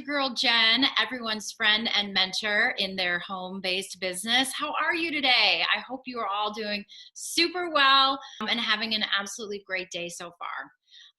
your girl Jen, everyone's friend and mentor in their home-based business. How are you today? I hope you are all doing super well and having an absolutely great day so far.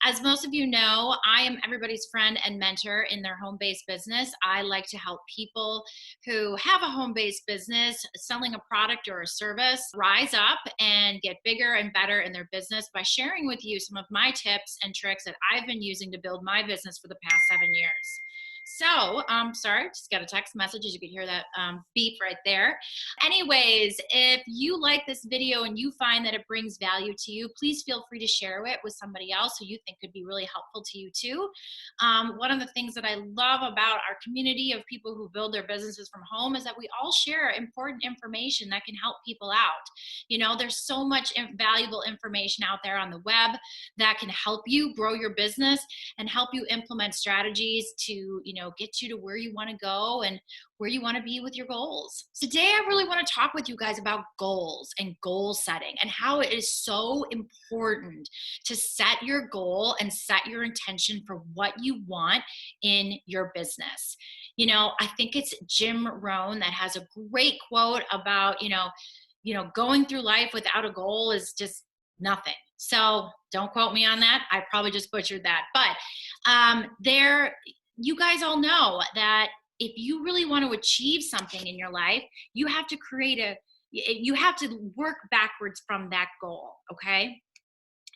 As most of you know, I am everybody's friend and mentor in their home-based business. I like to help people who have a home-based business selling a product or a service rise up and get bigger and better in their business by sharing with you some of my tips and tricks that I've been using to build my business for the past 7 years. So, sorry, just got a text message, as you could hear that beep right there. Anyways, if you like this video and you find that it brings value to you, please feel free to share it with somebody else who you think could be really helpful to you too. One of the things that I love about our community of people who build their businesses from home is that we all share important information that can help people out. You know, there's so much valuable information out there on the web that can help you grow your business and help you implement strategies to, get you to where you want to go and where you want to be with your goals. Today, I really want to talk with you guys about goals and goal setting and how it is so important to set your goal and set your intention for what you want in your business. I think it's Jim Rohn that has a great quote about, going through life without a goal is just nothing. So don't quote me on that. I probably just butchered that. But you guys all know that if you really want to achieve something in your life, you have to you have to work backwards from that goal. Okay.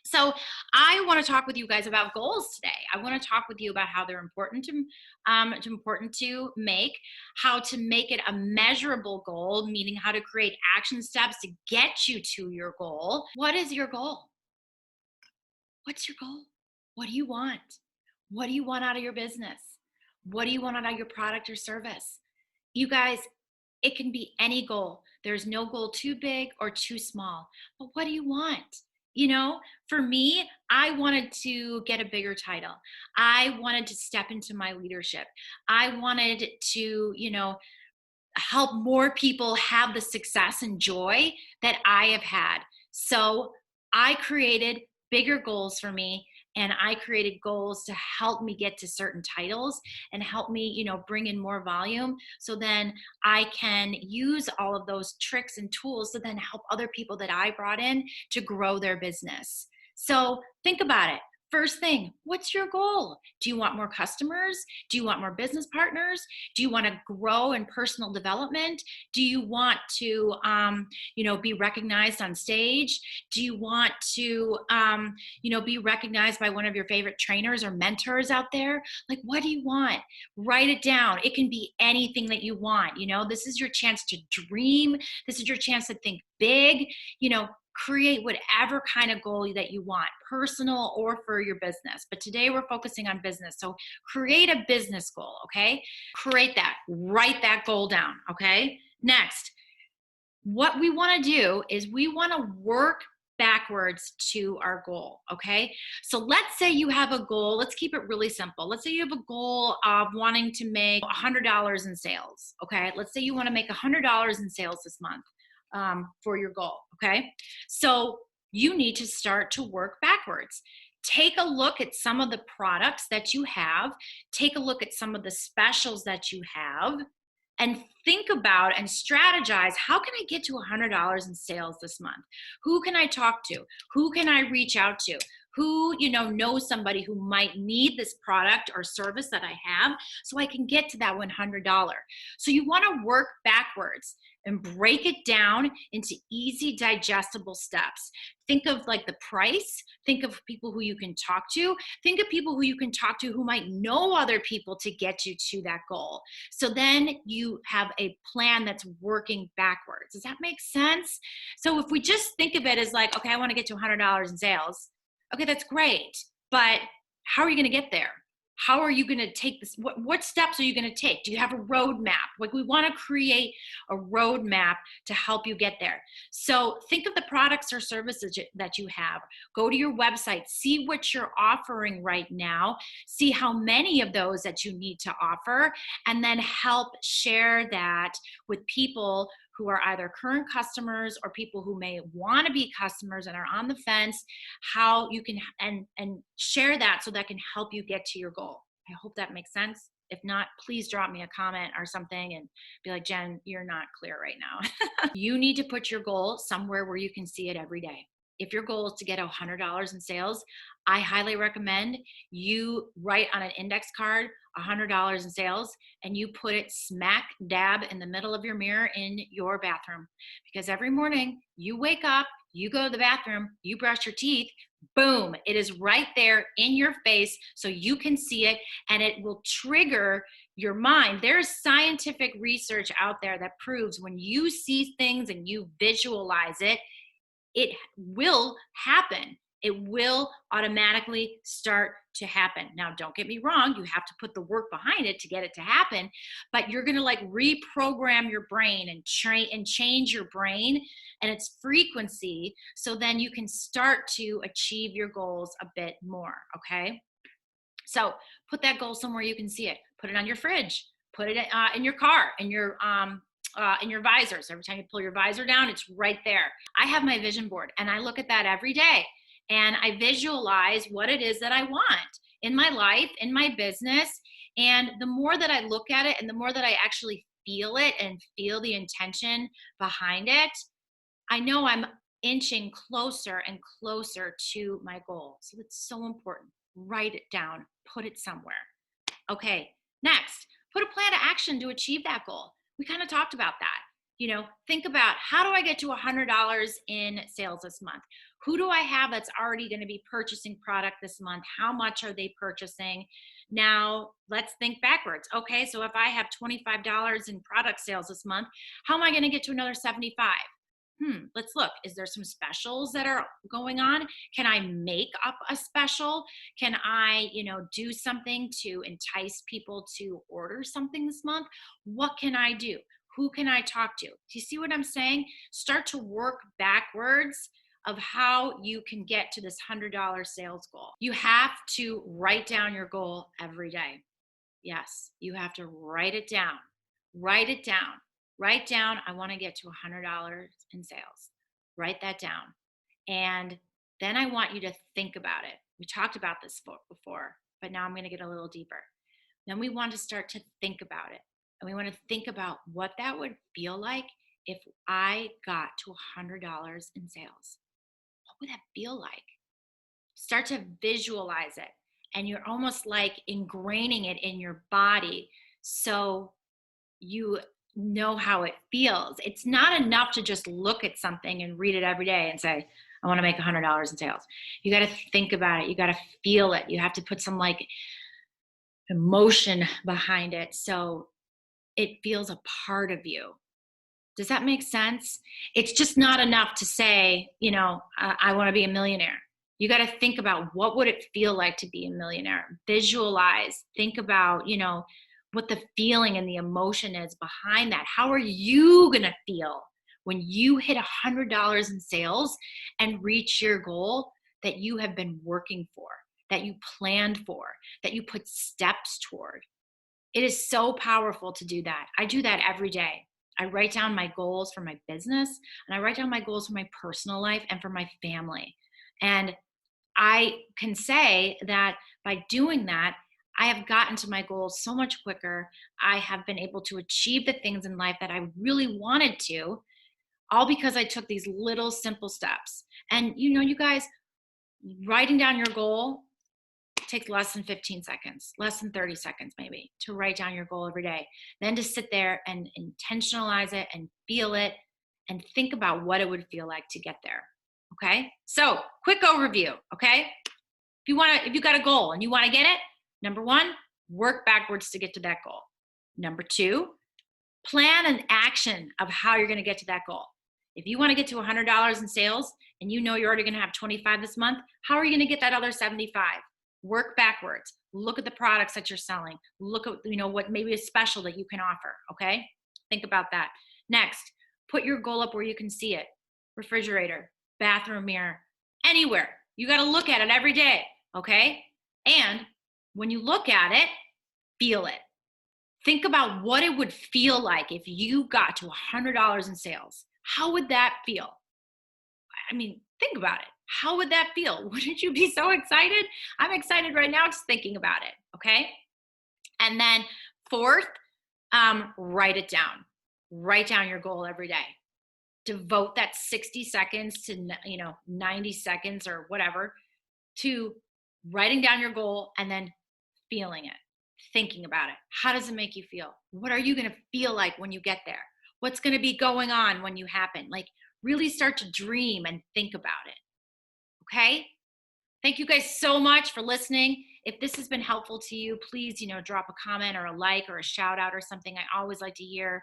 So I want to talk with you guys about goals today. I want to talk with you about how they're important to make, how to make it a measurable goal, meaning how to create action steps to get you to your goal. What is your goal? What's your goal? What do you want? What do you want out of your business? What do you want out of your product or service? You guys, it can be any goal. There's no goal too big or too small. But what do you want? For me, I wanted to get a bigger title. I wanted to step into my leadership. I wanted to, help more people have the success and joy that I have had. So I created bigger goals for me, and I created goals to help me get to certain titles and help me, bring in more volume. So then I can use all of those tricks and tools to then help other people that I brought in to grow their business. So think about it. First thing, what's your goal? Do you want more customers? Do you want more business partners? Do you want to grow in personal development? Do you want to, be recognized on stage? Do you want to, be recognized by one of your favorite trainers or mentors out there? Like, what do you want? Write it down. It can be anything that you want. This is your chance to dream. This is your chance to think big. Create whatever kind of goal that you want, personal or for your business. But today we're focusing on business. So create a business goal, okay? Create that, write that goal down, okay? Next, what we want to do is we want to work backwards to our goal, okay? So let's say you have a goal. Let's keep it really simple. Let's say you have a goal of wanting to make $100 in sales, okay? Let's say you want to make $100 in sales this month. For your goal, okay? So you need to start to work backwards. Take a look at some of the products that you have. Take a look at some of the specials that you have and think about and strategize, how can I get to $100 in sales this month? Who can I talk to? Who can I reach out to? Who, knows somebody who might need this product or service that I have so I can get to that $100. So you want to work backwards and break it down into easy, digestible steps. Think of like the price. Think of people who you can talk to. Think of people who you can talk to who might know other people to get you to that goal. So then you have a plan that's working backwards. Does that make sense? So if we just think of it as like, okay, I want to get to $100 in sales. Okay, that's great. But how are you going to get there? How are you going to take this? What steps are you going to take? Do you have a roadmap? Like, we want to create a roadmap to help you get there. So think of the products or services that you have. Go to your website, see what you're offering right now, see how many of those that you need to offer, and then help share that with people who are either current customers or people who may want to be customers and are on the fence, how you can and share that so that can help you get to your goal. I hope that makes sense. If not, please drop me a comment or something and be like, Jen, you're not clear right now. You need to put your goal somewhere where you can see it every day. If your goal is to get $100 in sales, I highly recommend you write on an index card $100 in sales and you put it smack dab in the middle of your mirror in your bathroom. Because every morning you wake up, you go to the bathroom, you brush your teeth, boom, it is right there in your face so you can see it, and it will trigger your mind. There's scientific research out there that proves when you see things and you visualize it, it will happen. It will automatically start to happen. Now, don't get me wrong, you have to put the work behind it to get it to happen, but you're going to like reprogram your brain and change your brain and its frequency so then you can start to achieve your goals a bit more, okay? So put that goal somewhere you can see it. Put it on your fridge. Put it in your car, in your visor. So every time you pull your visor down, it's right there. I have my vision board and I look at that every day and I visualize what it is that I want in my life, in my business. And the more that I look at it and the more that I actually feel it and feel the intention behind it, I know I'm inching closer and closer to my goal. So it's so important. Write it down, put it somewhere. Okay, next, put a plan of action to achieve that goal. We kind of talked about that. You know, think about, how do I get to $100 in sales this month? Who do I have that's already going to be purchasing product this month? How much are they purchasing? Now, let's think backwards. Okay, so if I have $25 in product sales this month, how am I going to get to another 75? Let's look. Is there some specials that are going on? Can I make up a special? Can I, do something to entice people to order something this month? What can I do? Who can I talk to? Do you see what I'm saying? Start to work backwards of how you can get to this $100 sales goal. You have to write down your goal every day. Yes, you have to write it down. Write it down. Write down, I want to get to $100 in sales. Write that down. And then I want you to think about it. We talked about this before, but now I'm going to get a little deeper. Then we want to start to think about it. And we want to think about what that would feel like if I got to $100 in sales. What would that feel like? Start to visualize it. And you're almost like ingraining it in your body so you know how it feels. It's not enough to just look at something and read it every day and say, I want to make $100 in sales. You got to think about it. You got to feel it. You have to put some like emotion behind it so it feels a part of you. Does that make sense? It's just not enough to say, I want to be a millionaire. You got to think about, what would it feel like to be a millionaire? Visualize, think about, what the feeling and the emotion is behind that. How are you going to feel when you hit $100 in sales and reach your goal that you have been working for, that you planned for, that you put steps toward? It is so powerful to do that. I do that every day. I write down my goals for my business, and I write down my goals for my personal life and for my family. And I can say that by doing that, I have gotten to my goals so much quicker. I have been able to achieve the things in life that I really wanted to, all because I took these little simple steps. And you guys, writing down your goal takes less than 15 seconds, less than 30 seconds maybe, to write down your goal every day. Then to sit there and intentionalize it and feel it and think about what it would feel like to get there. Okay? So, quick overview, okay? If you got a goal and you want to get it, number one, work backwards to get to that goal. Number two, plan an action of how you're going to get to that goal. If you want to get to $100 in sales and you're already going to have 25 this month, how are you going to get that other 75? Work backwards. Look at the products that you're selling. Look at, what maybe is special that you can offer, okay? Think about that. Next, put your goal up where you can see it. Refrigerator, bathroom mirror, anywhere. You got to look at it every day, okay? And when you look at it, feel it. Think about what it would feel like if you got to $100 in sales. How would that feel? I mean, think about it. How would that feel? Wouldn't you be so excited? I'm excited right now just thinking about it, okay? And then fourth, write it down. Write down your goal every day. Devote that 60 seconds to 90 seconds or whatever to writing down your goal and then feeling it, thinking about it. How does it make you feel? What are you going to feel like when you get there? What's going to be going on when you happen? Like, really start to dream and think about it. Okay? Thank you guys so much for listening. If this has been helpful to you, please, drop a comment or a like or a shout out or something. I always like to hear,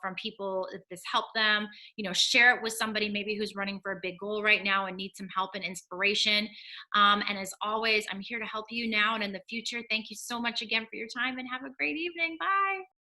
from people if this helped them. Share it with somebody maybe who's running for a big goal right now and needs some help and inspiration. And as always, I'm here to help you now and in the future. Thank you so much again for your time and have a great evening. Bye.